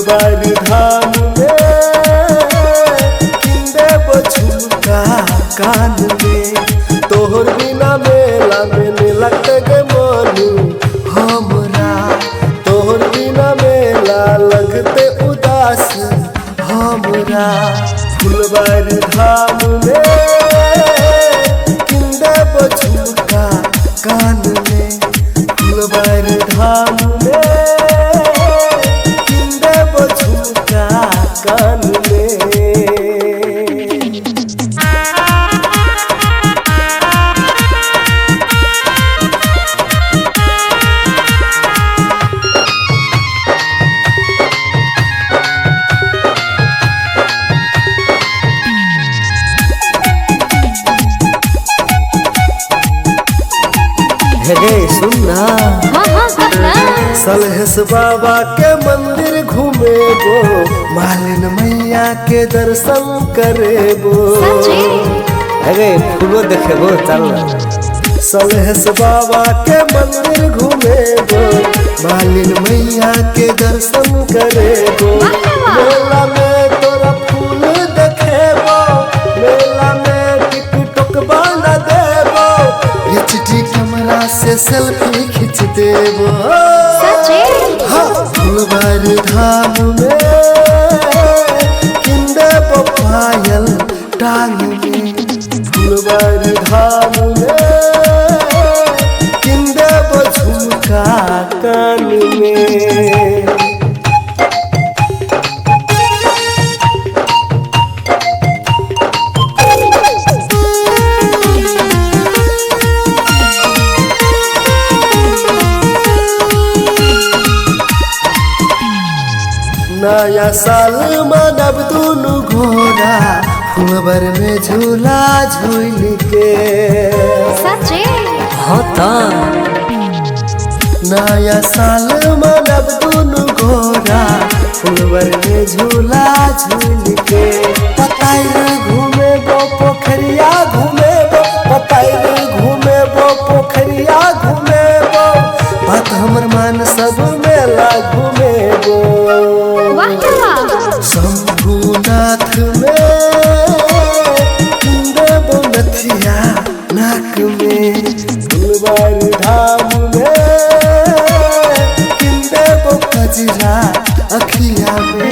फुलवार धाम में किंदे बझुमका कान में। तोहर बिना मेला में लगते गे मनु हमरा, तोहर बिना मेला लगते उदास हमरा। फुलवार धाम में किंदे बझुमका कान में, फुलवार धाम में किंदे बझुमका कान में। सुनना सलहेस बाबा के मंदिर घूमेबो, मालिन मैया के दर्शन करेबो। अरे फूलो देखेबो चल। सलहेस बाबा के मंदिर घूमेबो, मालिन मैया के दर्शन करेबो। मेला में तोरा फूल देखेबो, मेला में टिकटॉक बना देबो, एचडी कैमरा से सेल्फी खींच देबो। हाँ फुलवार धाम में किंदे पायल टांग में, फुलवार धाम में किंदे बझुमका कान में। नया साल मानव दुनु घोड़ा, फुलवर में झूला झूल के। होता नया साल मानव दुनु घोड़ा, फुलवर में झूला झूल के। पताइल घूमे बो पोखरिया घूमे बो, पताइल घूमे बो पोखरिया घूमे बो, बात हमर मान सब मेला घूमे बो। शंभुनाथ में किंदे नथिया नाक में, फुलवार धाम में किंदे कजरा अखिया में।